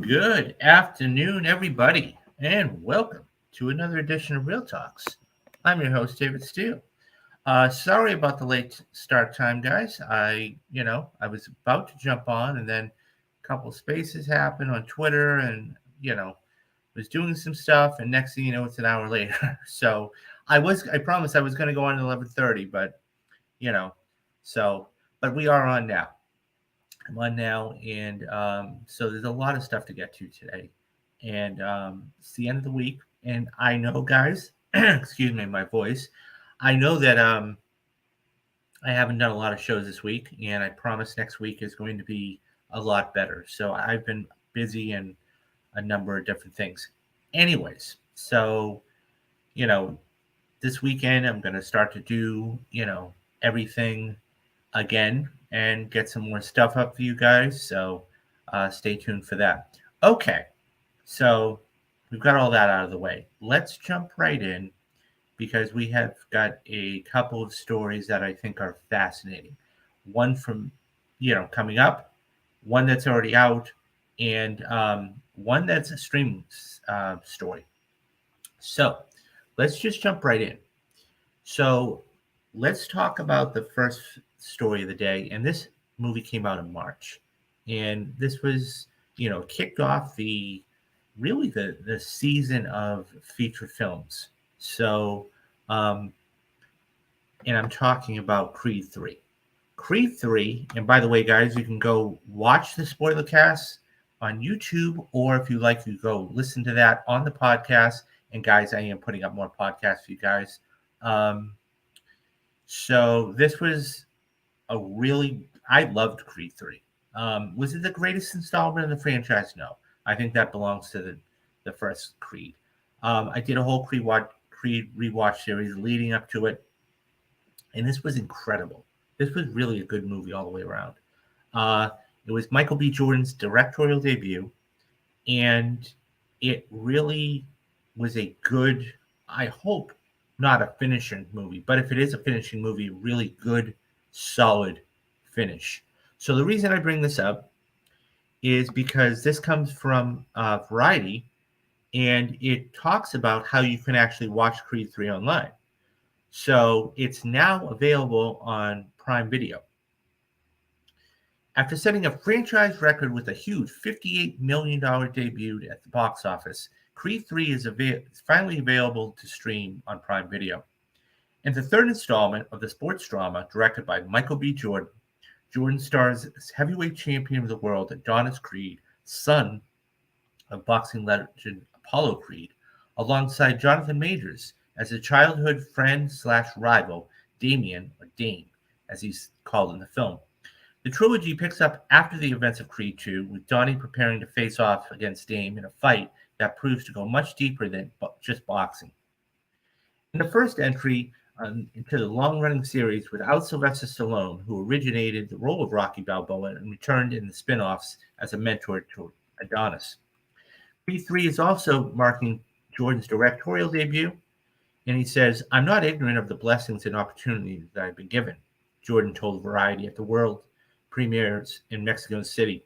Good afternoon, everybody, and welcome to another edition of Real Talks. I'm your host, David Steele. Sorry about the late start time, guys. I was about to jump on, and then a couple spaces happened on Twitter, and was doing some stuff, and next thing you know, it's an hour later. So I promised I was going to go on at 11:30, but you know, so but we are on now. I'm on now, and so there's a lot of stuff to get to today, and it's the end of the week, and I know, guys, excuse me, my voice. I know that I haven't done a lot of shows this week, and I promise next week is going to be a lot better. So I've been busy in a number of different things. Anyways, so you know, this weekend I'm going to start to do everything again and get some more stuff up for you guys. So stay tuned for that. Okay, so we've got all that out of the way. Let's jump right in because we have got a couple of stories that I think are fascinating. One from, coming up, one that's already out, and one that's a streaming story. So let's just jump right in. So let's talk about the first story of the day. And this movie came out in March. And this was, kicked off the season of feature films. So, and I'm talking about Creed 3. Creed 3, and by the way, guys, you can go watch the spoiler cast on YouTube, or if you like, you go listen to that on the podcast. And guys, I am putting up more podcasts for you guys. So this was I loved Creed 3. Was it the greatest installment in the franchise? No. I think that belongs to the first Creed. I did a whole Creed rewatch series leading up to it, and this was incredible. This was really a good movie all the way around. It was Michael B. Jordan's directorial debut, and it really was a good, I hope, not a finishing movie, but if it is a finishing movie, really good, solid finish. So the reason I bring this up is because this comes from Variety, and it talks about how you can actually watch Creed 3 online. So it's now available on Prime Video. After setting a franchise record with a huge $58 million debut at the box office, Creed 3 is finally available to stream on Prime Video. In the third installment of the sports drama directed by Michael B. Jordan, Jordan stars as heavyweight champion of the world Adonis Creed, son of boxing legend Apollo Creed, alongside Jonathan Majors as a childhood friend/rival, Damien, or Dame, as he's called in the film. The trilogy picks up after the events of Creed 2, with Donnie preparing to face off against Dame in a fight that proves to go much deeper than just boxing. In the first entry into the long-running series without Sylvester Stallone, who originated the role of Rocky Balboa and returned in the spin-offs as a mentor to Adonis. Creed 3 is also marking Jordan's directorial debut, and he says, "I'm not ignorant of the blessings and opportunities that I've been given," Jordan told Variety at the world premieres in Mexico City.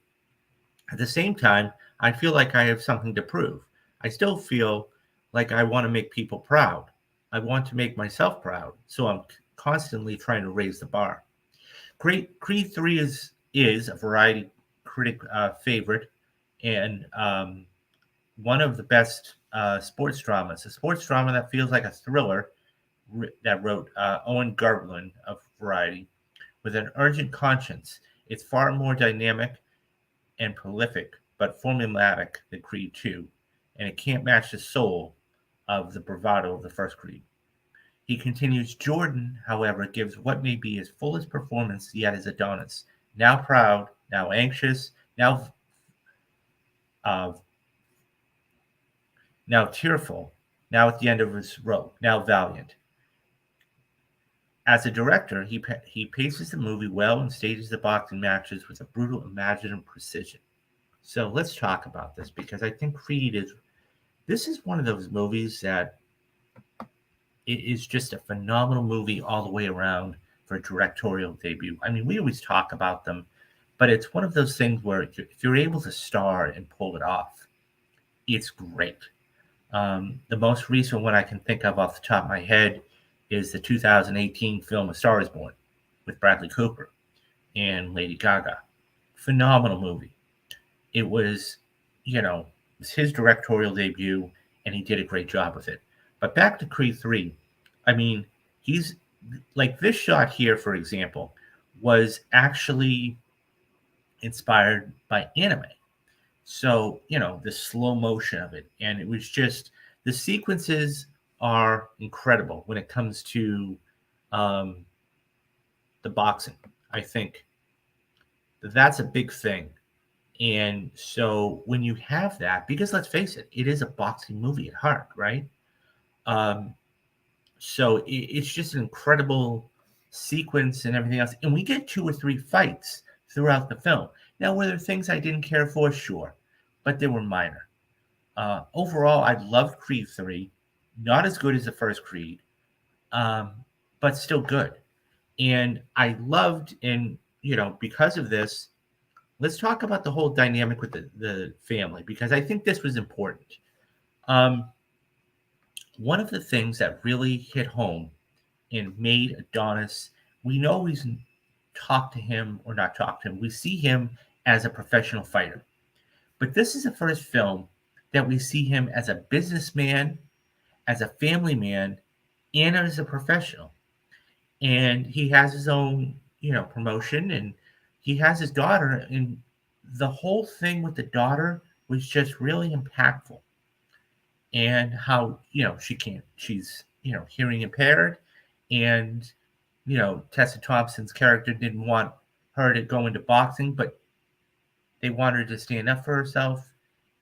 At the same time, I feel like I have something to prove. I still feel like I want to make people proud. I want to make myself proud, so I'm constantly trying to raise the bar. Creed 3 is a Variety critic favorite and one of the best sports dramas. A sports drama that feels like a thriller that wrote Owen Gartland of Variety. With an urgent conscience, it's far more dynamic and prolific, but formulaic than Creed 2, and it can't match the soul of the bravado of the first Creed. He continues, Jordan, however, gives what may be his fullest performance yet as Adonis, now proud, now anxious, now tearful, now at the end of his rope, now valiant. As a director, he paces the movie well and stages the boxing matches with a brutal imaginative precision. So let's talk about this, because I think this is one of those movies that it is just a phenomenal movie all the way around for a directorial debut. I mean, we always talk about them, but it's one of those things where if you're able to star and pull it off, it's great. The most recent one I can think of off the top of my head is the 2018 film A Star is Born with Bradley Cooper and Lady Gaga. Phenomenal movie. It was, it was his directorial debut, and he did a great job with it. But back to Creed 3, I mean, he's like this shot here, for example, was actually inspired by anime. So, the slow motion of it. And it was just, the sequences are incredible when it comes to um, the boxing. I think that's a big thing. And so when you have that, because let's face it, it is a boxing movie at heart, right? Um, so it's just an incredible sequence and everything else. And we get 2 or 3 fights throughout the film. Now, were there things I didn't care for? Sure. But they were minor. Overall, I loved Creed 3. Not as good as the first Creed, but still good. And I loved, and, because of this, let's talk about the whole dynamic with the family, because I think this was important. One of the things that really hit home and made Adonis, we always talk to him or not talk to him. We see him as a professional fighter. But this is the first film that we see him as a businessman, as a family man, and as a professional. And he has his own, promotion, and he has his daughter. And the whole thing with the daughter was just really impactful. And how, she's, hearing impaired. And, Tessa Thompson's character didn't want her to go into boxing, but they want her to stand up for herself.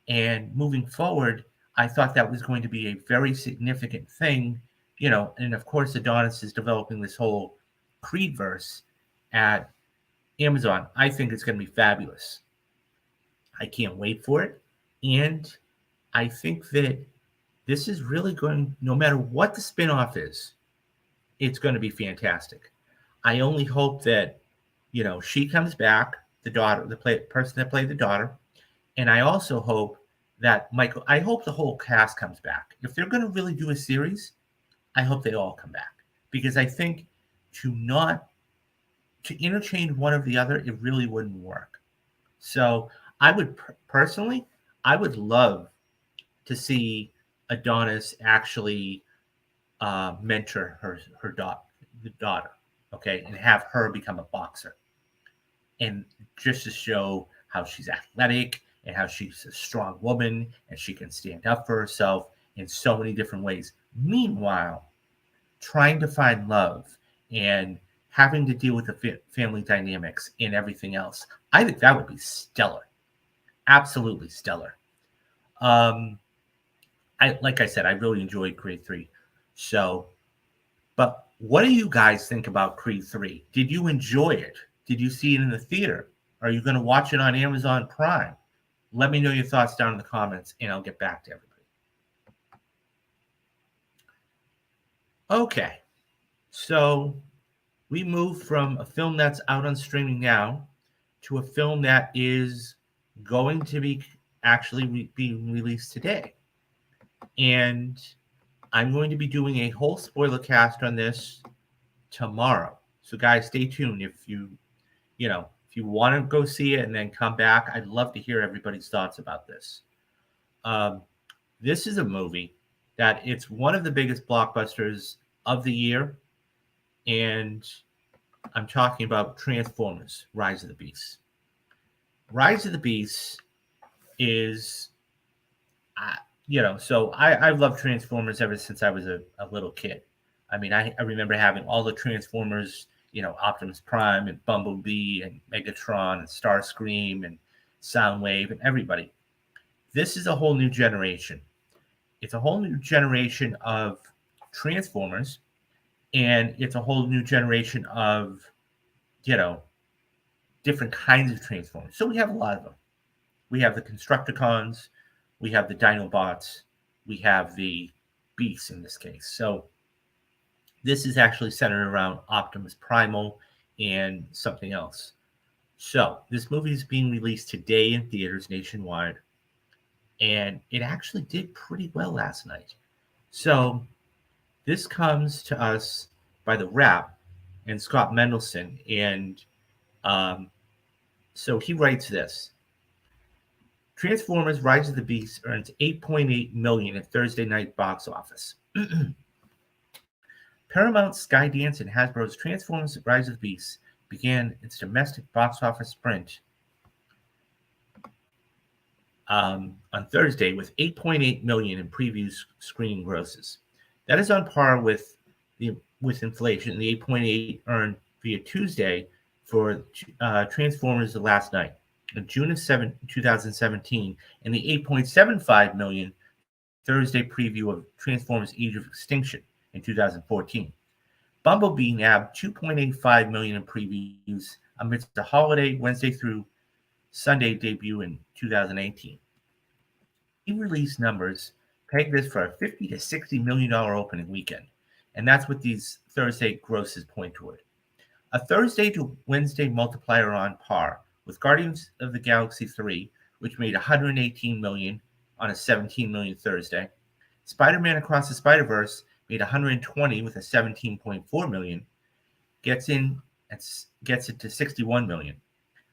And moving forward, I thought that was going to be a very significant thing, and of course, Adonis is developing this whole Creed verse at Amazon. I think it's going to be fabulous. I can't wait for it. And I think that this is really going, no matter what the spinoff is, it's going to be fantastic. I only hope that, she comes back, the daughter, person that played the daughter. And I also hope that I hope the whole cast comes back. If they're going to really do a series, I hope they all come back, because I think to interchange one or the other, it really wouldn't work. So I would personally, I would love to see Adonis actually mentor her daughter, okay, and have her become a boxer, and just to show how she's athletic and how she's a strong woman and she can stand up for herself in so many different ways. Meanwhile, trying to find love and having to deal with the family dynamics and everything else. I think that would be stellar. Absolutely stellar. Like I said, I really enjoyed Creed 3. So, but what do you guys think about Creed 3? Did you enjoy it? Did you see it in the theater? Are you going to watch it on Amazon Prime? Let me know your thoughts down in the comments, and I'll get back to everybody. Okay, so we moved from a film that's out on streaming now to a film that is going to be actually being released today. And I'm going to be doing a whole spoiler cast on this tomorrow. So guys, stay tuned. If you want to go see it and then come back, I'd love to hear everybody's thoughts about this. This is a movie that it's one of the biggest blockbusters of the year. And I'm talking about Transformers: Rise of the Beasts. Rise of the Beasts is, so I've loved Transformers ever since I was a little kid. I mean, I remember having all the Transformers, Optimus Prime and Bumblebee and Megatron and Starscream and Soundwave and everybody. This is a whole new generation. It's a whole new generation of Transformers, and it's a whole new generation of, different kinds of Transformers. So we have a lot of them. We have the Constructicons, we have the Dinobots, we have the Beasts in this case. So this is actually centered around Optimus Primal and something else. So this movie is being released today in theaters nationwide, and it actually did pretty well last night. So this comes to us by The Wrap and Scott Mendelson, and um, so he writes this: Transformers: Rise of the Beast earns 8.8 million at Thursday night box office. Paramount, Skydance, and Hasbro's Transformers: Rise of the Beast began its domestic box office sprint on Thursday with 8.8 million in preview screening grosses. That is on par with inflation. The 8.8 earned via Tuesday for Transformers: The Last Night in June of 2017, and the 8.75 million Thursday preview of Transformers: Age of Extinction in 2014. Bumblebee nabbed 2.85 million in previews amidst the holiday Wednesday through Sunday debut in 2018. Release numbers peg this for a $50 to $60 million opening weekend, and that's what these Thursday grosses point toward. A Thursday to Wednesday multiplier on par with Guardians of the Galaxy 3, which made 118 million on a 17 million Thursday. Spider-Man Across the Spider-Verse made 120 with a 17.4 million, gets it to 61 million.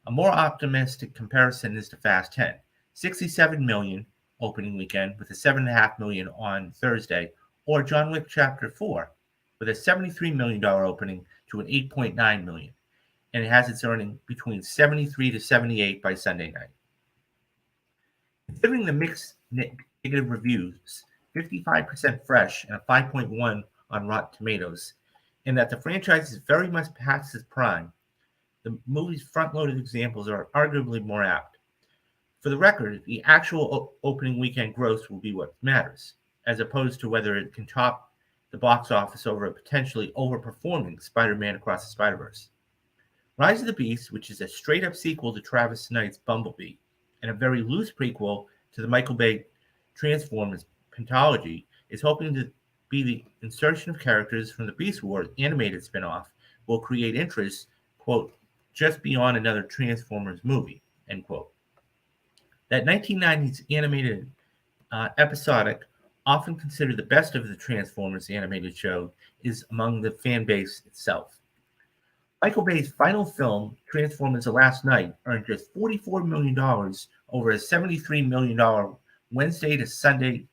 A more optimistic comparison is to Fast 10, 67 million opening weekend with a 7.5 million on Thursday, or John Wick Chapter 4 with a $73 million opening to an 8.9 million, and it has its earning between 73 to 78 by Sunday night. Considering the mixed negative reviews, 55% fresh and a 5.1 on Rotten Tomatoes, and that the franchise is very much past its prime, the movie's front-loaded examples are arguably more apt. For the record, the actual opening weekend gross will be what matters, as opposed to whether it can top the box office over a potentially overperforming Spider-Man Across the Spider-Verse. Rise of the Beast, which is a straight-up sequel to Travis Knight's Bumblebee, and a very loose prequel to the Michael Bay Transformers pentology, is hoping to be the insertion of characters from the Beast Wars animated spin-off will create interest, quote, just beyond another Transformers movie, end quote. That 1990s animated episodic, often considered the best of the Transformers animated show, is among the fan base itself. Michael Bay's final film, Transformers: The Last Night, earned just $44 million over a $73 million Wednesday to Sunday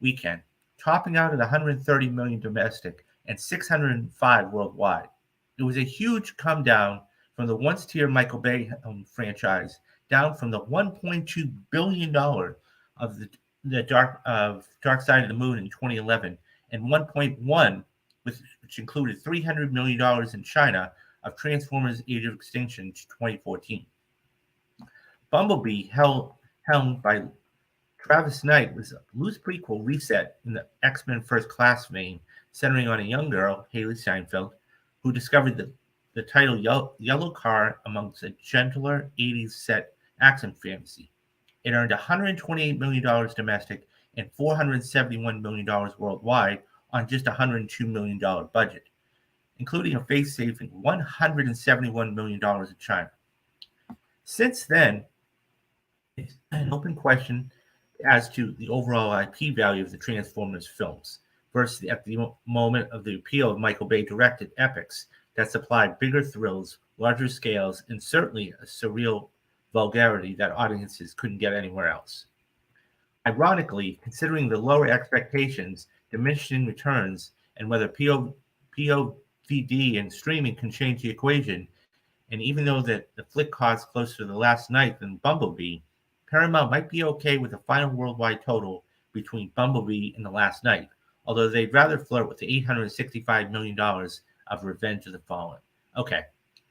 weekend, topping out at $130 million domestic and $605 worldwide. It was a huge come down from the once-tier Michael Bay franchise, down from the $1.2 billion of the Dark Side of the Moon in 2011, and 1.1, which included $300 million in China, of Transformers: Age of Extinction to 2014. Bumblebee, helmed by Travis Knight, was a loose prequel reset in the X-Men First Class vein, centering on a young girl, Haley Steinfeld, who discovered the title Yellow Car amongst a gentler 80s set action fantasy. It earned $128 million domestic and $471 million worldwide on just a $102 million budget, including a face-saving $171 million in China. Since then, it's an open question as to the overall IP value of the Transformers films versus at the moment of the appeal of Michael Bay directed epics that supplied bigger thrills, larger scales, and certainly a surreal vulgarity that audiences couldn't get anywhere else. Ironically, considering the lower expectations, diminishing returns, and whether POVD and streaming can change the equation, and even though the flick costs closer to The Last Night than Bumblebee, Paramount might be okay with a final worldwide total between Bumblebee and The Last Night, although they'd rather flirt with the $865 million of Revenge of the Fallen. Okay,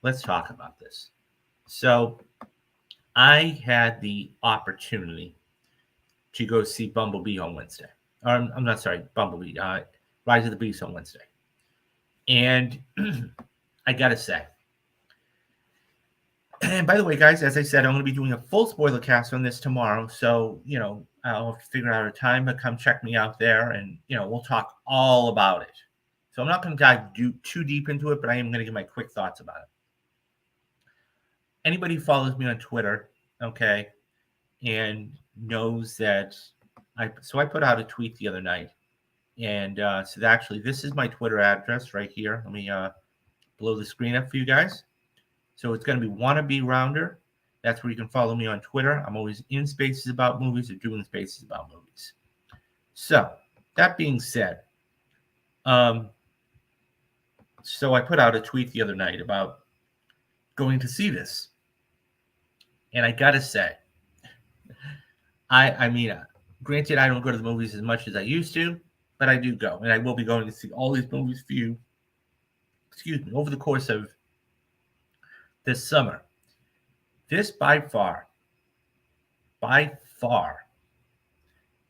let's talk about this. So, I had the opportunity to go see Bumblebee on Wednesday. I'm not sorry, Bumblebee, Rise of the Beast on Wednesday. And I gotta say, and by the way, guys, as I said, I'm going to be doing a full spoiler cast on this tomorrow. So, I'll have to figure out a time to come check me out there, and, we'll talk all about it. So I'm not going to dive too deep into it, but I am going to give my quick thoughts about it. anybody who follows me on Twitter, okay, and knows that I put out a tweet the other night, and so actually this is my Twitter address right here. Let me blow the screen up for you guys. So it's going to be wannabe rounder. That's where you can follow me on Twitter. I'm always in spaces about movies or doing spaces about movies. So that being said, so I put out a tweet the other night about going to see this, and I gotta say, I mean, granted, I don't go to the movies as much as I used to, but I do go, and I will be going to see all these movies for you. Excuse me, over the course of this summer. This by far,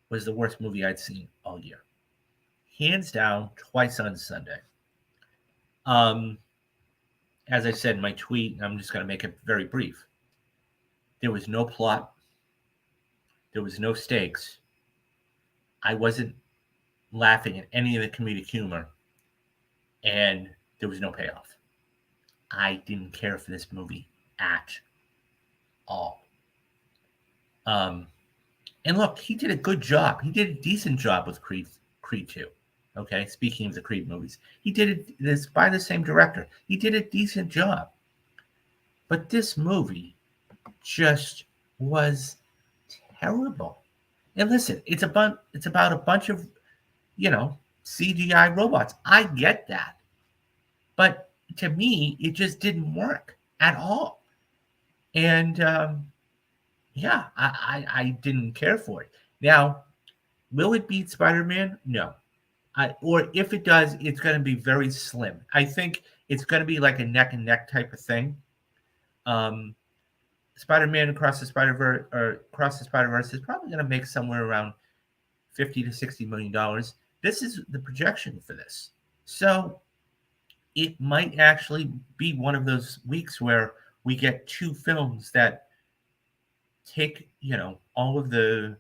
was the worst movie I'd seen all year, hands down. Twice on Sunday. As I said in my tweet, I'm just going to make it very brief. There was no plot. There was no stakes. I wasn't laughing at any of the comedic humor, and there was no payoff. I didn't care for this movie at all. And look, he did a good job. He did a decent job with Creed 2. Okay, speaking of the Creed movies, he did this by the same director. He did a decent job. But this movie just was terrible. And listen, it's about a bunch of, CGI robots. I get that. But to me, it just didn't work at all. And yeah, I didn't care for it. Now, will it beat Spider-Man? No. Or if it does, it's going to be very slim. I think it's going to be like a neck and neck type of thing. Spider-Man Across the Spider-Verse is probably going to make somewhere around $50 to $60 million. This is the projection for this. So it might actually be one of those weeks where we get two films that take, all of the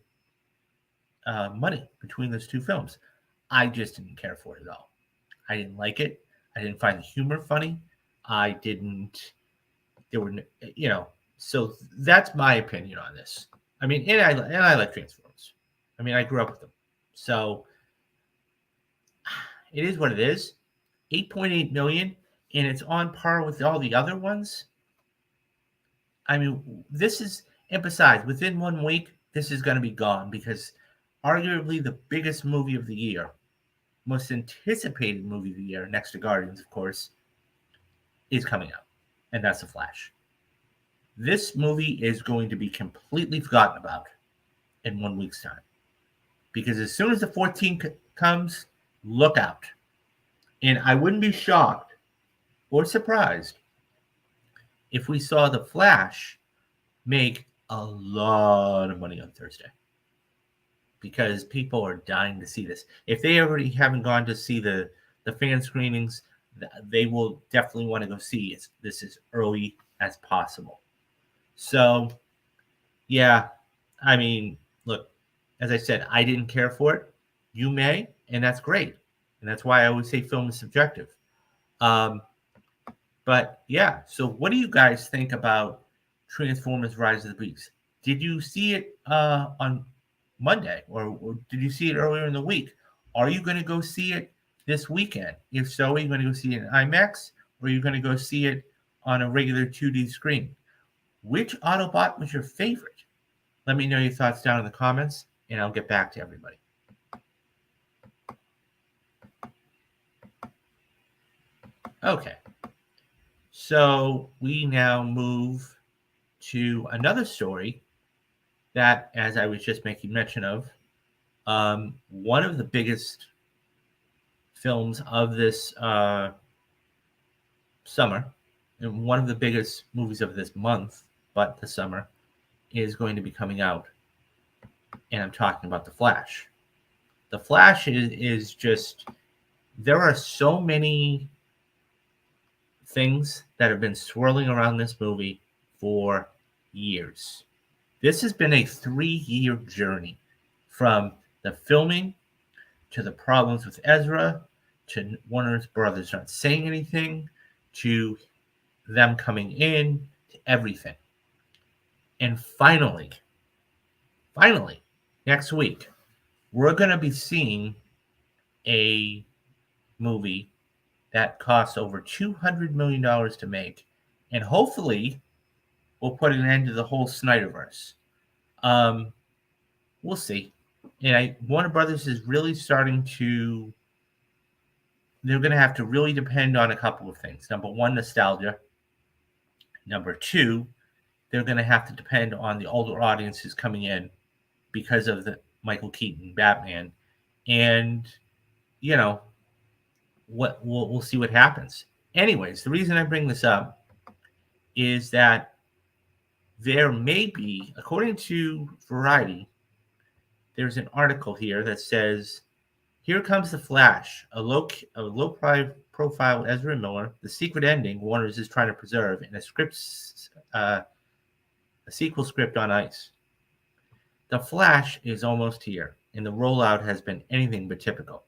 money between those two films. I just didn't care for it at all. I didn't like it. I didn't find the humor funny. So that's my opinion on this. I mean, and I like Transformers. I mean, I grew up with them. So it is what it is. 8.8 million, and it's on par with all the other ones. I mean, and besides, within 1 week, this is going to be gone because arguably the biggest movie of the year, most anticipated movie of the year, next to Guardians, of course, is coming out, and that's The Flash. This movie is going to be completely forgotten about in 1 week's time because as soon as the 14th comes, look out. And I wouldn't be shocked or surprised if we saw The Flash make a lot of money on Thursday because people are dying to see this. If they already haven't gone to see the fan screenings, they will definitely want to go see this as early as possible. So, yeah, I mean, look, as I said, I didn't care for it. You may, and that's great. And that's why I always say film is subjective. But yeah, so what do you guys think about Transformers Rise of the Beast? Did you see it on Monday or did you see it earlier in the week? Are you going to go see it this weekend? If so, are you going to go see it in IMAX or are you going to go see it on a regular 2D screen? Which Autobot was your favorite? Let me know your thoughts down in the comments and I'll get back to everybody. Okay, so we now move to another story that, as I was just making mention of, one of the biggest films of this summer, and one of the biggest movies of this month, but the summer, is going to be coming out. And I'm talking about The Flash. The Flash is just, there are so many things that have been swirling around this movie for years. This has been a 3-year journey from the filming to the problems with Ezra to Warner's brothers not saying anything to them coming in to everything. And finally, next week, we're going to be seeing a movie that costs over $200 million to make, and hopefully will put an end to the whole Snyderverse. We'll see. And Warner Brothers is really starting to. They're going to have to really depend on a couple of things. Number one, nostalgia. Number two, they're going to have to depend on the older audiences coming in because of the Michael Keaton Batman. And, we'll see what happens. Anyways, the reason I bring this up is that there may be, according to Variety, there's an article here that says, "Here comes the Flash, a low-profile Ezra Miller, the secret ending Warner's is trying to preserve, and a sequel script on ice." The Flash is almost here, and the rollout has been anything but typical.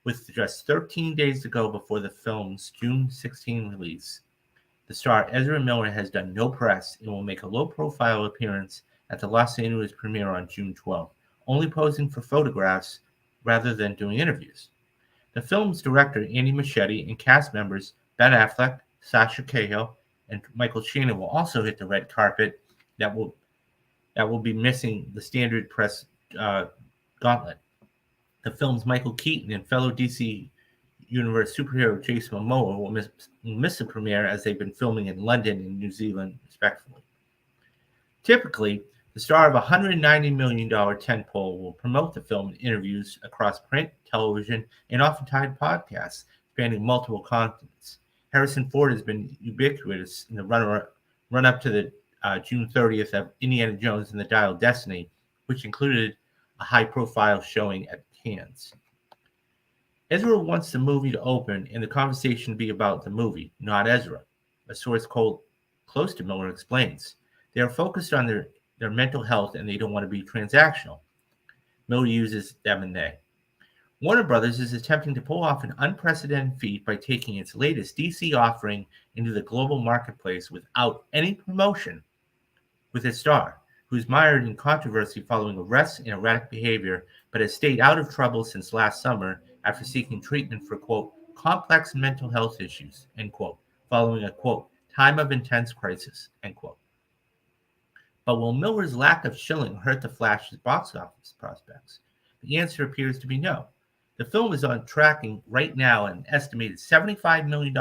With just 13 days to go before the film's June 16 release, the star Ezra Miller has done no press and will make a low-profile appearance at the Los Angeles premiere on June 12, only posing for photographs rather than doing interviews. The film's director, Andy Muschietti, and cast members Ben Affleck, Sasha Cahill, and Michael Shannon will also hit the red carpet that will be missing the standard press gauntlet. The film's Michael Keaton and fellow DC Universe superhero Jason Momoa will miss the premiere as they've been filming in London and New Zealand, respectively. Typically, the star of a $190 million tentpole will promote the film in interviews across print, television, and oftentimes podcasts spanning multiple continents. Harrison Ford has been ubiquitous in the run-up to the June 30th of Indiana Jones and the Dial of Destiny, which included a high-profile showing at Cannes. Ezra wants the movie to open and the conversation to be about the movie, not Ezra, a source close to Miller explains. They are focused on their mental health and they don't want to be transactional. Miller uses them and they. Warner Brothers is attempting to pull off an unprecedented feat by taking its latest DC offering into the global marketplace without any promotion with its star, who's mired in controversy following arrests and erratic behavior, but has stayed out of trouble since last summer after seeking treatment for, quote, complex mental health issues, end quote, following a, quote, time of intense crisis, end quote. But will Miller's lack of shilling hurt the Flash's box office prospects? The answer appears to be no. The film is on tracking right now at an estimated $75 million,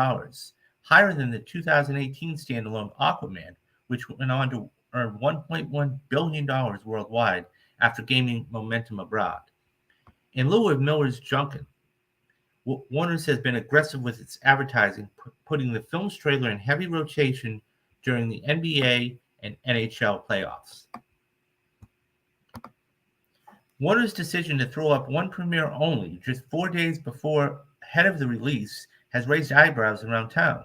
higher than the 2018 standalone Aquaman, which went on to earn $1.1 billion worldwide after gaining momentum abroad. In lieu of Miller's junket, Warner's has been aggressive with its advertising, putting the film's trailer in heavy rotation during the NBA and NHL playoffs. Warner's decision to throw up one premiere only just 4 days ahead of the release has raised eyebrows around town.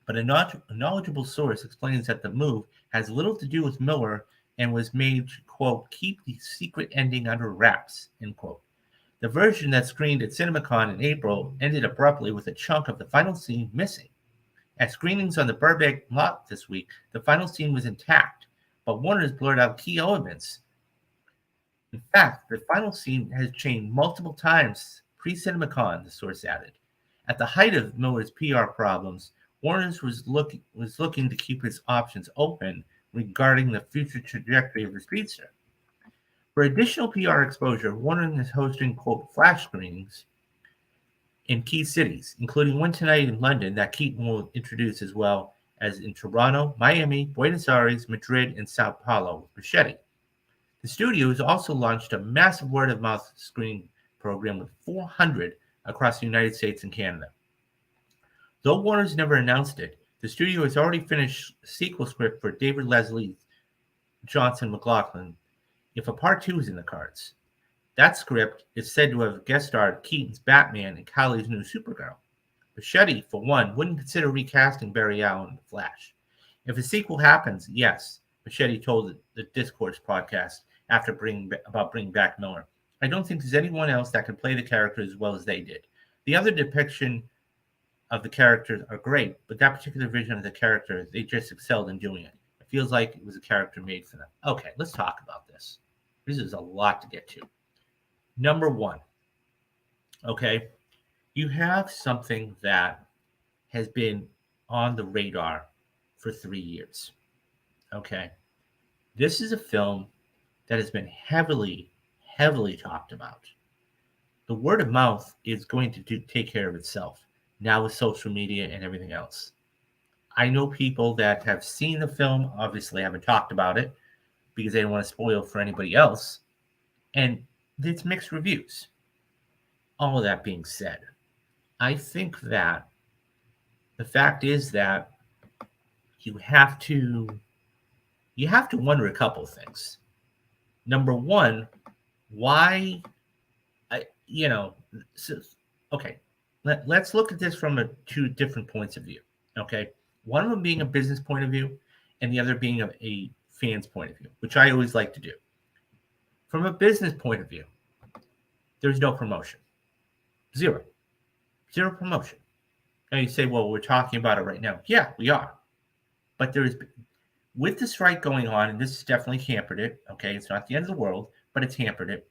But a knowledgeable source explains that the move has little to do with Miller and was made to, quote, keep the secret ending under wraps, end quote. The version that screened at CinemaCon in April ended abruptly with a chunk of the final scene missing. At screenings on the Burbank lot this week, the final scene was intact, but Warner's blurred out key elements. In fact, the final scene has changed multiple times pre-CinemaCon, the source added. At the height of Miller's PR problems, Warner's was looking to keep his options open regarding the future trajectory of the speedster. For additional PR exposure, Warner is hosting, quote, flash screenings in key cities, including one tonight in London that Keaton will introduce, as well as in Toronto, Miami, Buenos Aires, Madrid, and Sao Paulo with Muschietti. The studio has also launched a massive word-of-mouth screening program with 400 across the United States and Canada. Though Warner's never announced it, the studio has already finished a sequel script for David Leslie Johnson McLaughlin, if a part 2 is in the cards. That script is said to have guest starred Keaton's Batman and Kylie's new Supergirl. Muschietti, for one, wouldn't consider recasting Barry Allen in The Flash. If a sequel happens, yes, Muschietti told the Discourse podcast after bringing back Miller. I don't think there's anyone else that can play the character as well as they did. The other depiction of the characters are great, but that particular vision of the character, they just excelled in doing it. It feels like it was a character made for them. Okay, let's talk about this. This is a lot to get to. Number one, okay, you have something that has been on the radar for 3 years. Okay, this is a film that has been heavily, heavily talked about. The word of mouth is going to take care of itself now with social media and everything else. I know people that have seen the film, obviously haven't talked about it because they don't want to spoil for anybody else, and it's mixed reviews. All of that being said, I think that the fact is that you have to wonder a couple of things. Number one, why, so, okay, let's look at this from two different points of view. Okay, one of them being a business point of view, and the other being a fan's point of view, which I always like to do. From a business point of view, there's no promotion, zero promotion. Now you say, well, we're talking about it right now. Yeah, we are, but with the strike going on, and this has definitely hampered it. Okay, it's not the end of the world, but it's hampered it.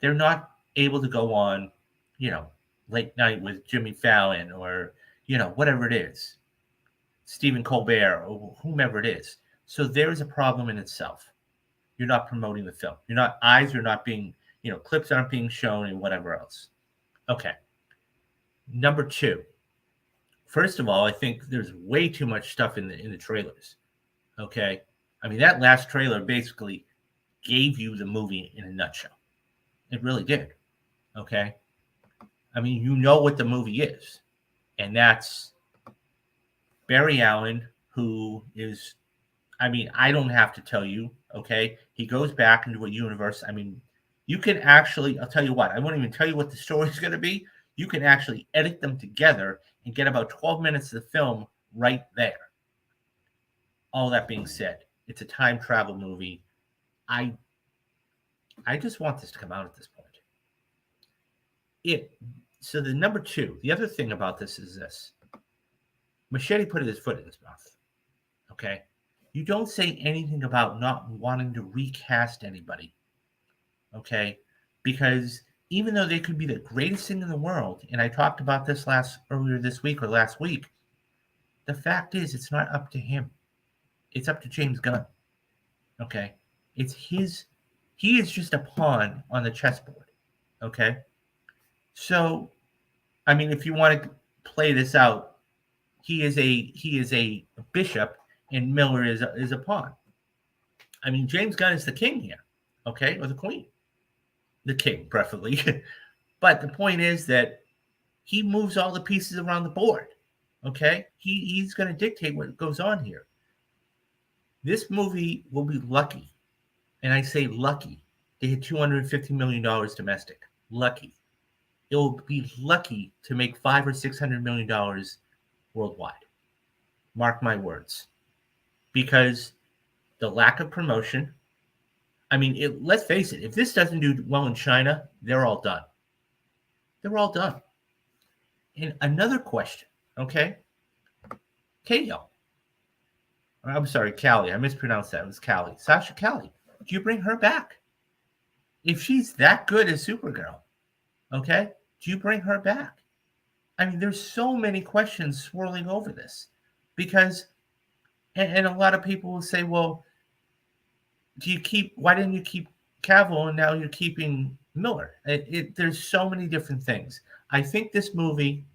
They're not able to go on, late night with Jimmy Fallon or, whatever it is, Stephen Colbert or whomever it is. So there is a problem in itself. You're not promoting the film. Eyes are not being, clips aren't being shown and whatever else. Okay. Number two, first of all, I think there's way too much stuff in the trailers. Okay. I mean, that last trailer basically gave you the movie in a nutshell. It really did. Okay. I mean, you know what the movie is. And that's Barry Allen, who is, I mean, I don't have to tell you. Okay. He goes back into a universe. I mean, you can actually, I'll tell you what, I won't even tell you what the story is going to be. You can actually edit them together and get about 12 minutes of the film right there. All that being said, it's a time travel movie. I just want this to come out at this point. So the number two, the other thing about this is this. Machete put his foot in his mouth. Okay? You don't say anything about not wanting to recast anybody. Okay? Because even though they could be the greatest thing in the world, and I talked about this earlier this week or last week, the fact is it's not up to him. It's up to James Gunn. Okay? He is just a pawn on the chessboard. Okay? So, I mean, if you want to play this out, he is a bishop and Miller is a pawn. I mean, James Gunn is the king here, okay, or the queen, the king preferably. But the point is that he moves all the pieces around the board. Okay, he's going to dictate what goes on here. This movie will be lucky, and I say lucky, to hit $250 million domestic. Lucky. It will be lucky to make $500 or $600 million worldwide. Mark my words. Because the lack of promotion, I mean, let's face it, if this doesn't do well in China, they're all done. They're all done. And another question, okay? Kayo. I'm sorry, Callie. I mispronounced that. It was Callie. Sasha Callie. Do you bring her back? If she's that good as Supergirl, okay, do you bring her back? I mean, there's so many questions swirling over this because, and a lot of people will say, well, why didn't you keep Cavill and now you're keeping Miller? There's so many different things. I think this movie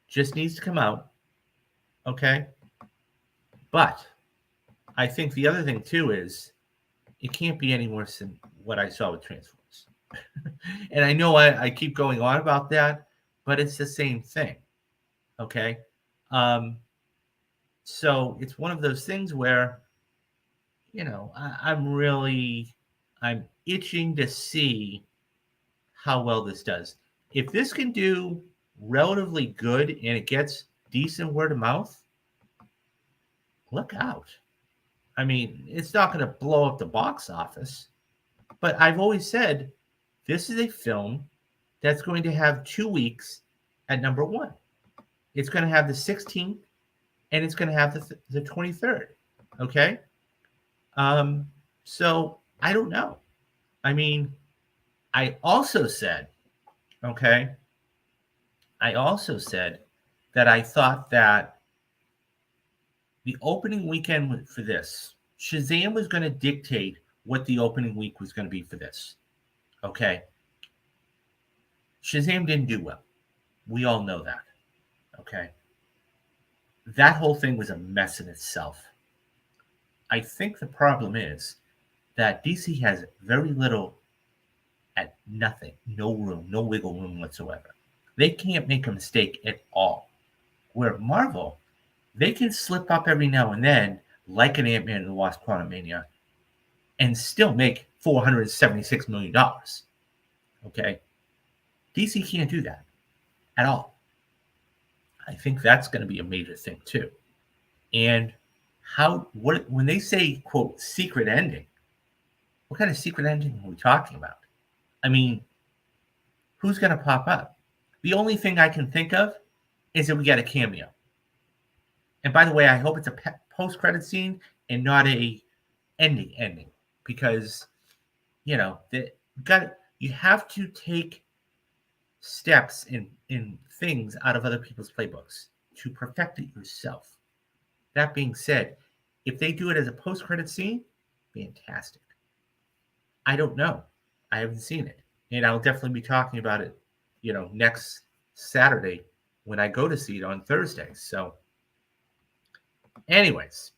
just needs to come out, okay? But I think the other thing too is it can't be any worse than what I saw with Transformers. And I know I keep going on about that, but it's the same thing. Okay. So it's one of those things where, I'm itching to see how well this does. If this can do relatively good and it gets decent word of mouth, look out. I mean, it's not going to blow up the box office, but I've always said this is a film that's going to have 2 weeks at number one. It's going to have the 16th and it's going to have the 23rd. Okay. So I don't know. I mean, I also said, okay, that I thought that the opening weekend for this, Shazam was going to dictate what the opening week was going to be for this. Okay. Shazam didn't do well. We all know that. Okay. That whole thing was a mess in itself. I think the problem is that DC has very little at nothing, no room, no wiggle room whatsoever. They can't make a mistake at all. Where Marvel, they can slip up every now and then, like an Ant-Man and the Wasp: Quantumania, and still make $476 million. Okay? DC can't do that at all. I think that's going to be a major thing too. And when they say, quote, secret ending, what kind of secret ending are we talking about? I mean, who's going to pop up? The only thing I can think of is that we get a cameo. And by the way, I hope it's a post-credit scene and not a ending, because you have to take steps in things out of other people's playbooks to perfect it yourself. That being said, if they do it as a post-credit scene, fantastic. I don't know. I haven't seen it. And I'll definitely be talking about it, next Saturday when I go to see it on Thursday. So, anyways,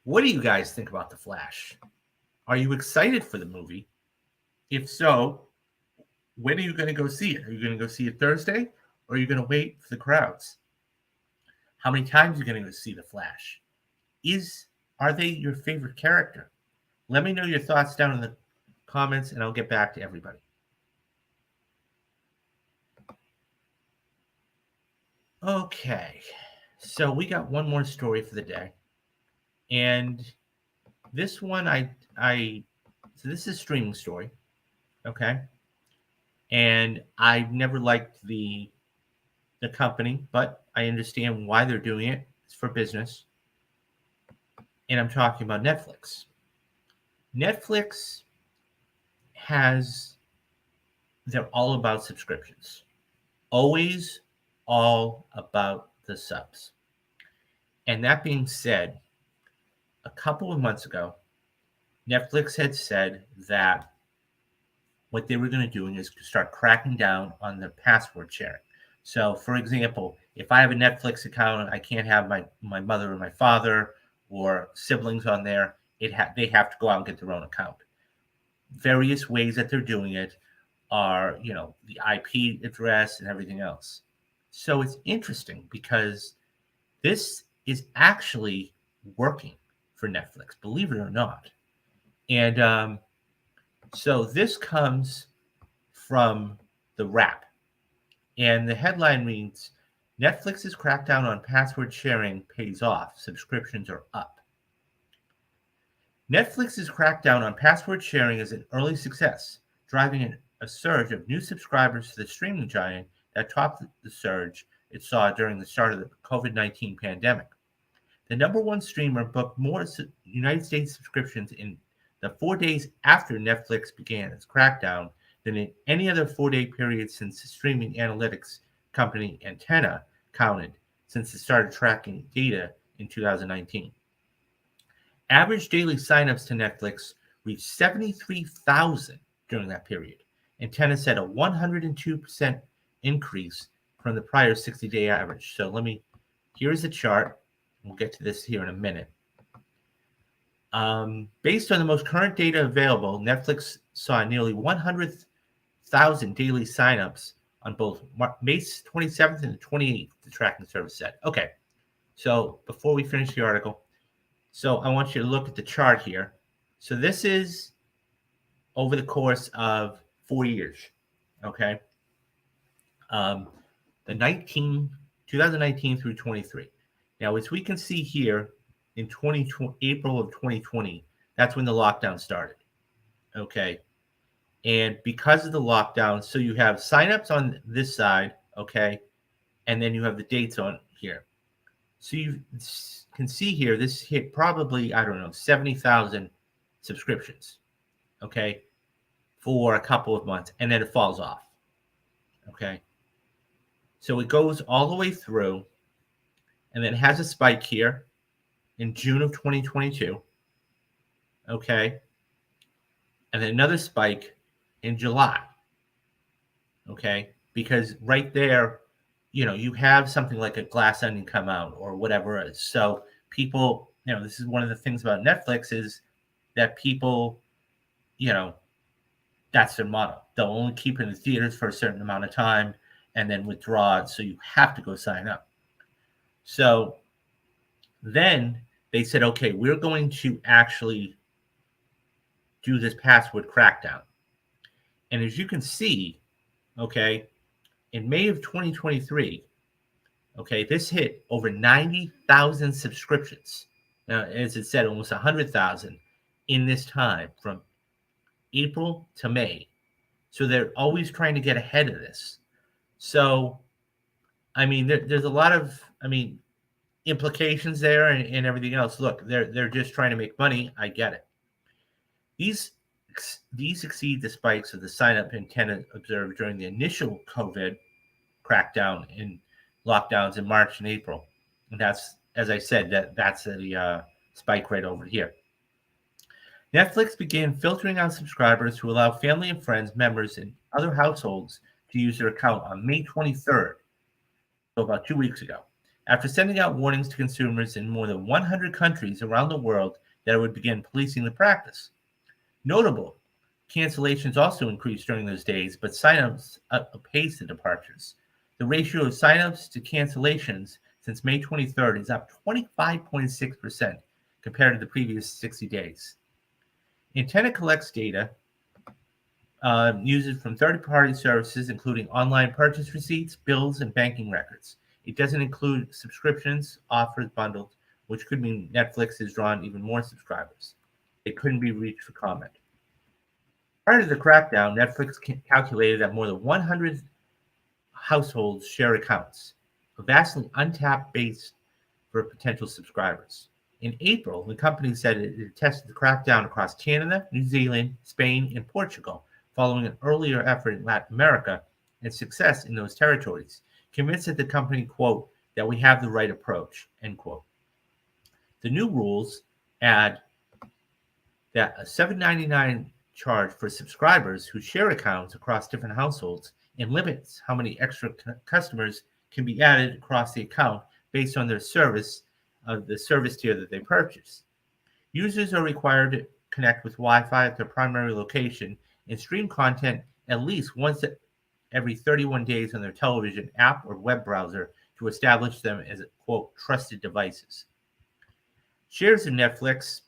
what do you guys think about The Flash? Are you excited for the movie? If so, when are you going to go see it? Are you going to go see it Thursday, or are you going to wait for the crowds? How many times are you going to go see The Flash? Are they your favorite character? Let me know your thoughts down in the comments, and I'll get back to everybody. Okay, so we got one more story for the day, and this one so this is a streaming story, okay, and I've never liked the company, but I understand why they're doing it. It's for business, and I'm talking about Netflix. Netflix they're all about subscriptions, always all about the subs. And that being said, a couple of months ago, Netflix had said that what they were going to do is start cracking down on the password sharing. So, for example, if I have a Netflix account, I can't have my mother or my father or siblings on there. They have to go out and get their own account. Various ways that they're doing it are, the IP address and everything else. So it's interesting because this is actually working for Netflix, believe it or not. And so this comes from The Wrap. And the headline reads, Netflix's crackdown on password sharing pays off. Subscriptions are up. Netflix's crackdown on password sharing is an early success, driving a surge of new subscribers to the streaming giant that topped the surge it saw during the start of the COVID-19 pandemic. The number one streamer booked more United States subscriptions in the 4 days after Netflix began its crackdown than in any other 4-day period since the streaming analytics company Antenna counted since it started tracking data in 2019. Average daily signups to Netflix reached 73,000 during that period. Antenna said a 102% increase from the prior 60-day average. So here's the chart. We'll get to this here in a minute. Based on the most current data available, Netflix saw nearly 100,000 daily signups on both May 27th and the 28th, the tracking service said. Okay, so before we finish the article, so I want you to look at the chart here. So this is over the course of 4 years, okay? 2019 through 23. Now, as we can see here, in April of 2020, that's when the lockdown started, okay? And because of the lockdown, so you have signups on this side, okay? and then you have the dates on here. So you can see here, this hit probably, I don't know, 70,000 subscriptions, okay, for a couple of months, and then it falls off, okay? So it goes all the way through, and then it has a spike here in June of 2022, okay? And then another spike in July, okay? Because right there, you have something like a Glass Onion come out or whatever it is. So people, this is one of the things about Netflix is that people, that's their motto. They'll only keep it in the theaters for a certain amount of time and then withdraw it. So you have to go sign up. So then they said, okay, we're going to actually do this password crackdown. And as you can see, okay, in May of 2023, okay, this hit over 90,000 subscriptions. Now, as it said, almost 100,000 in this time from April to May. So they're always trying to get ahead of this. So, I mean, there's a lot of, implications there and everything else. Look, they're just trying to make money. I get it. These exceed the spikes of the sign-up intent observed during the initial COVID crackdown in lockdowns in March and April. And that's, as I said, that's the spike right over here. Netflix began filtering out subscribers to allow family and friends, members, and other households to use their account on May 23rd, so about 2 weeks ago, after sending out warnings to consumers in more than 100 countries around the world that it would begin policing the practice. Notable cancellations also increased during those days, but signups outpaced the departures. The ratio of signups to cancellations since May 23rd is up 25.6% compared to the previous 60 days. Antenna collects data, uses from third-party services, including online purchase receipts, bills, and banking records. It doesn't include subscriptions, offers, bundles, which could mean Netflix has drawn even more subscribers. It couldn't be reached for comment. Prior to the crackdown, Netflix calculated that more than 100 households share accounts, a vastly untapped base for potential subscribers. In April, the company said it had tested the crackdown across Canada, New Zealand, Spain, and Portugal, following an earlier effort in Latin America and success in those territories, convinced that the company, quote, that we have the right approach, end quote. The new rules add that a $7.99 charge for subscribers who share accounts across different households and limits how many extra customers can be added across the account based on their service of the service tier that they purchase. Users are required to connect with Wi-Fi at their primary location and stream content at least once every 31 days on their television, app, or web browser to establish them as, quote, trusted devices. Shares of Netflix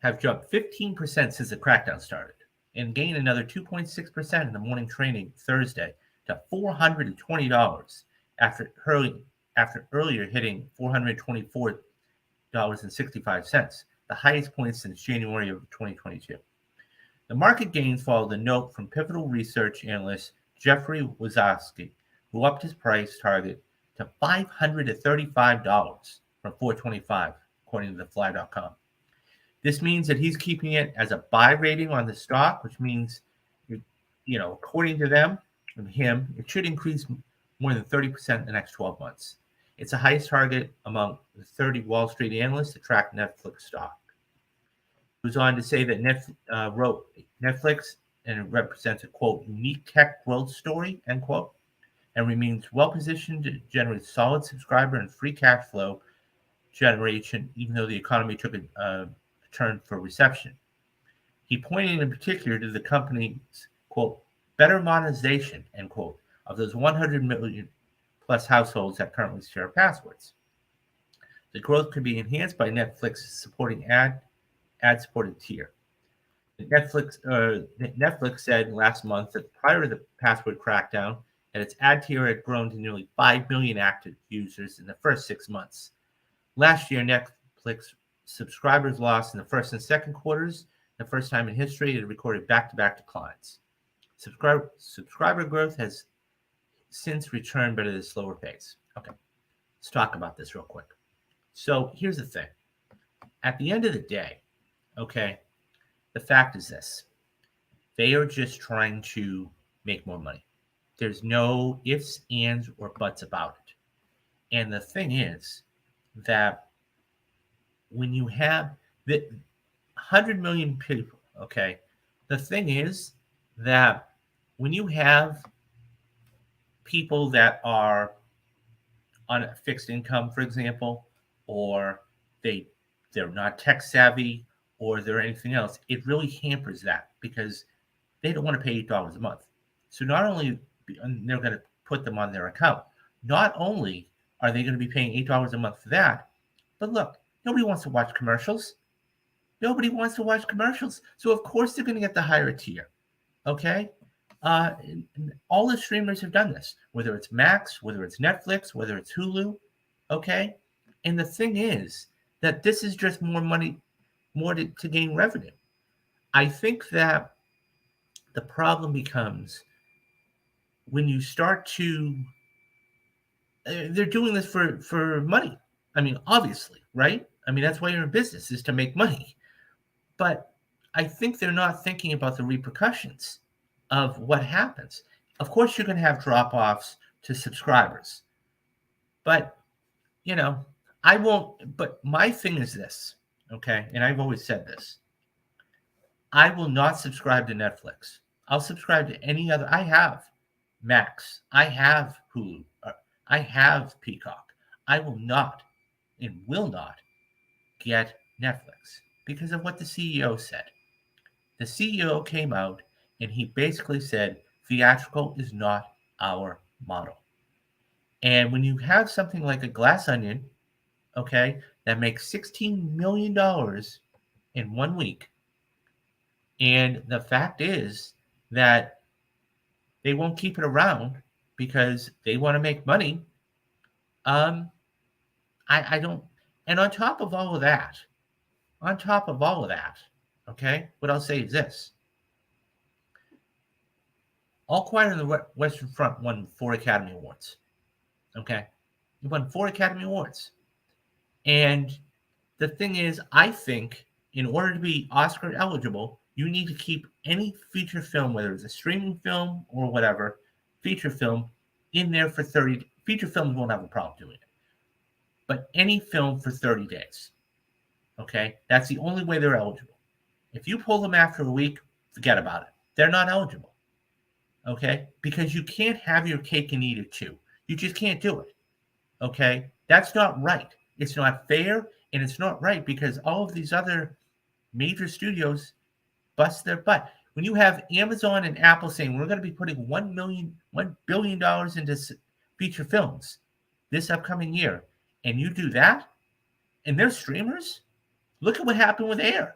have jumped 15% since the crackdown started and gained another 2.6% in the morning trading Thursday to $420 after earlier hitting $424.65, the highest point since January of 2022. The market gains followed a note from Pivotal Research analyst Jeffrey Wazowski, who upped his price target to $535 from $425, according to thefly.com. This means that he's keeping it as a buy rating on the stock, which means, according to them and him, it should increase more than 30% in the next 12 months. It's the highest target among the 30 Wall Street analysts to track Netflix stock. He goes on to say that Netflix, and it represents a, quote, unique tech growth story, end quote, and remains well-positioned to generate solid subscriber and free cash flow generation, even though the economy took a turn for recession. He pointed in particular to the company's, quote, better monetization, end quote, of those 100 million plus households that currently share passwords. The growth could be enhanced by Netflix supporting ad-supported tier. Netflix said last month that prior to the password crackdown, that its ad tier had grown to nearly 5 million active users in the first 6 months. Last year, Netflix subscribers lost in the first and second quarters. The first time in history, it recorded back-to-back declines. Subscriber growth has since return, but at a slower pace. Okay, let's talk about this real quick. So here's the thing. At the end of the day, okay, the fact is this. They are just trying to make more money. There's no ifs, ands, or buts about it. And the thing is that when you have the 100 million people, okay, the thing is that when you have people that are on a fixed income, for example, or they're not tech savvy or they're anything else, it really hampers that because they don't want to pay $8 a month. So not only they're going to put them on their account, not only are they going to be paying $8 a month for that, but look, nobody wants to watch commercials. Nobody wants to watch commercials. So of course they're going to get the higher tier. Okay? And all the streamers have done this, whether it's Max, whether it's Netflix, whether it's Hulu. Okay? And the thing is that this is just more money, more to gain revenue. I think that the problem becomes when you start to they're doing this for money. I mean, obviously, right? I mean, that's why you're in business, is to make money. But I think they're not thinking about the repercussions of what happens. Of course, you're going to have drop-offs to subscribers. But, I won't. But my thing is this, okay? And I've always said this. I will not subscribe to Netflix. I'll subscribe to any other. I have Max. I have Hulu. I have Peacock. I will not and will not get Netflix because of what the CEO said. The CEO came out and he basically said theatrical is not our model. And when you have something like a Glass Onion, okay, that makes $16 million in 1 week, and the fact is that they won't keep it around because they want to make money. I don't. And on top of all of that, okay, what I'll say is this. All Quiet on the Western Front won 4 Academy Awards. Okay? It won 4 Academy Awards. And the thing is, I think in order to be Oscar eligible, you need to keep any feature film, whether it's a streaming film or whatever, feature film in there for 30. Feature films won't have a problem doing it. But any film for 30 days. Okay? That's the only way they're eligible. If you pull them after a week, forget about it. They're not eligible. Okay? Because you can't have your cake and eat it too. You just can't do it. Okay? That's not right. It's not fair, and it's not right because all of these other major studios bust their butt. When you have Amazon and Apple saying we're going to be putting $1 billion into feature films this upcoming year, and you do that, and they're streamers, look at what happened with Air.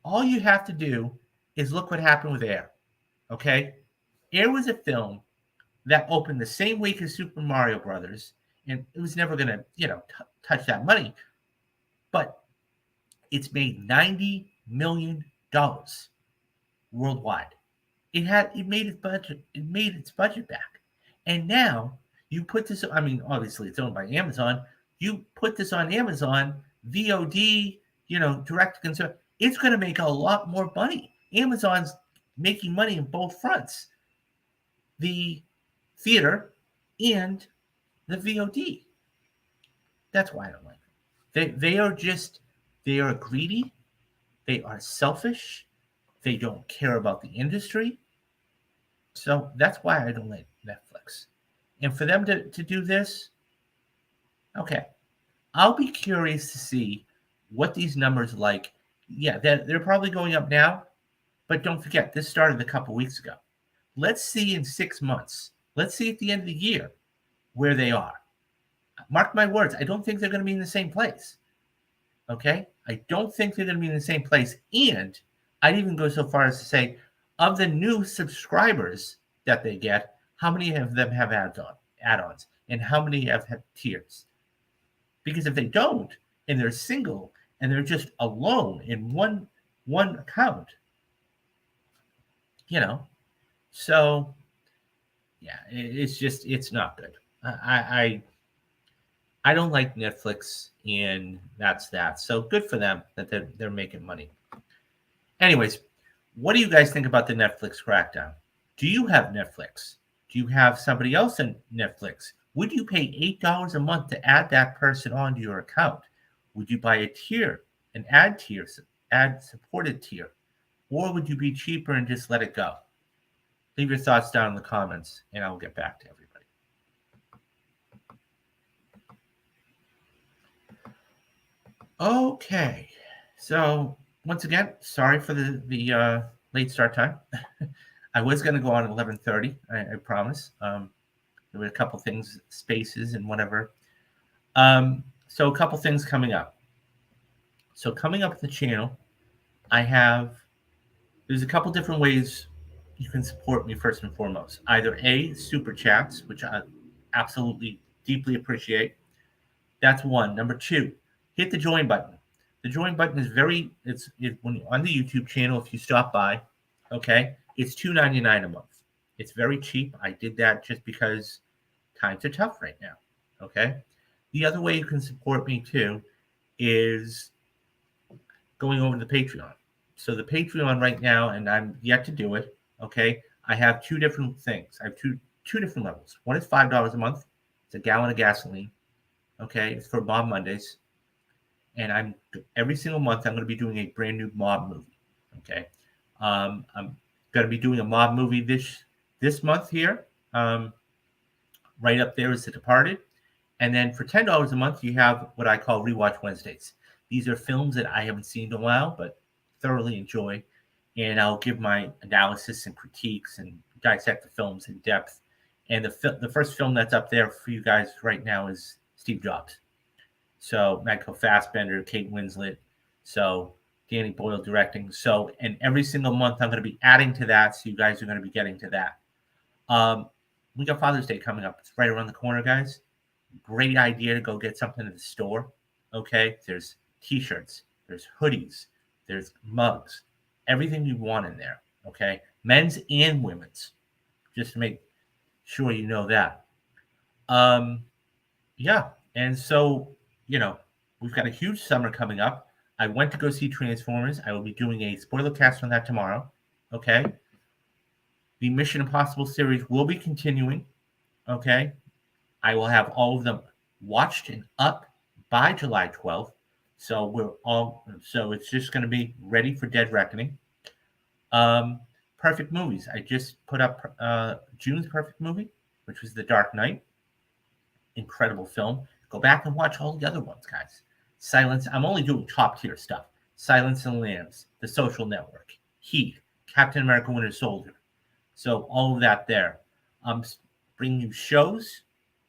All you have to do is look what happened with Air. Okay? Air was a film that opened the same week as Super Mario Brothers, and it was never going to, touch that money. But it's made $90 million worldwide. It made its budget back. And now you put this, I mean, obviously it's owned by Amazon. You put this on Amazon, VOD, direct to consumer. It's going to make a lot more money. Amazon's making money in both fronts. The theater and the VOD. That's why I don't like them. They are greedy. They are selfish. They don't care about the industry. So that's why I don't like Netflix. And for them to do this, okay, I'll be curious to see what these numbers like. Yeah, they're probably going up now, but don't forget, this started a couple weeks ago. Let's see in 6 months. Let's see at the end of the year where they are. Mark my words, I don't think they're going to be in the same place. Okay? I don't think they're going to be in the same place. And I'd even go so far as to say, of the new subscribers that they get, how many of them have add-ons? And how many have tiers? Because if they don't, and they're single, and they're just alone in one account, so, Yeah, it's not good. I don't like Netflix, and that's that. So good for them that they're making money. Anyways, what do you guys think about the Netflix crackdown? Do you have Netflix? Do you have somebody else in Netflix? Would you pay $8 a month to add that person onto your account? Would you buy a tier, an ad supported tier, or would you be cheaper and just let it go? Leave your thoughts down in the comments, and I'll get back to everybody. Okay, so once again, sorry for the late start time. I was going to go on at 11:30. I promise. There were a couple things, spaces and whatever. So a couple things coming up. So coming up with the channel, there's a couple different ways you can support me first and foremost. Either A, super chats, which I absolutely deeply appreciate. That's one. Number two, hit the join button. The join button is when on the YouTube channel, if you stop by, okay, it's $2.99 a month. It's very cheap. I did that just because times are tough right now. Okay. The other way you can support me too is going over to the Patreon. So the Patreon right now, and I'm yet to do it. Okay. I have two different things. I have two different levels. One is $5 a month. It's a gallon of gasoline. Okay. It's for Mob Mondays. And every single month I'm going to be doing a brand new mob movie. Okay. I'm going to be doing a mob movie this month here. Right up there is The Departed. And then for $10 a month, you have what I call Rewatch Wednesdays. These are films that I haven't seen in a while, but thoroughly enjoy. And I'll give my analysis and critiques and dissect the films in depth. And the first film that's up there for you guys right now is Steve Jobs. So Michael Fassbender, Kate Winslet, so Danny Boyle directing. So, and every single month I'm going to be adding to that. So you guys are going to be getting to that. We got Father's Day coming up. It's right around the corner, guys. Great idea to go get something at the store. Okay. There's t-shirts, there's hoodies, there's mugs, everything you want in there. Okay. Men's and women's. Just to make sure you know that. Yeah. And so, we've got a huge summer coming up. I went to go see Transformers. I will be doing a spoiler cast on that tomorrow. Okay. The Mission Impossible series will be continuing. Okay. I will have all of them watched and up by July 12th. So it's just going to be ready for Dead Reckoning. Perfect movies. I just put up June's perfect movie, which was The Dark Knight. Incredible film. Go back and watch all the other ones, guys. Silence. I'm only doing top tier stuff. Silence and Lambs, The Social Network, Heat, Captain America Winter Soldier. So all of that there. I'm bringing you shows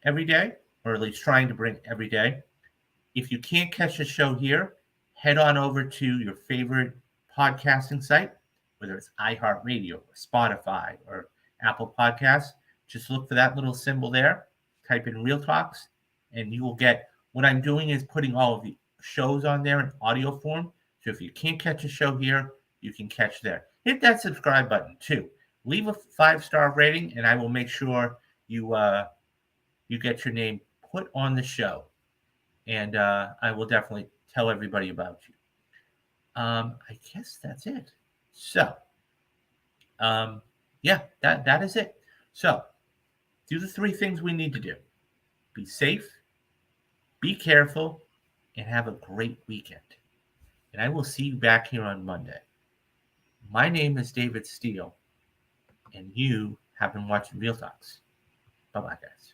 every day, or at least trying to bring every day. If you can't catch a show here, head on over to your favorite podcasting site, whether it's iHeartRadio or Spotify or Apple Podcasts. Just look for that little symbol there. Type in Real Talks, and you will get what I'm doing is putting all of the shows on there in audio form. So if you can't catch a show here, you can catch there. Hit that subscribe button too. Leave a 5-star rating, and I will make sure you get your name put on the show. And I will definitely tell everybody about you. I guess that's it. So, yeah, that is it. So, do the 3 things we need to do. Be safe, be careful, and have a great weekend. And I will see you back here on Monday. My name is David Steele, and you have been watching Real Talks. Bye-bye, guys.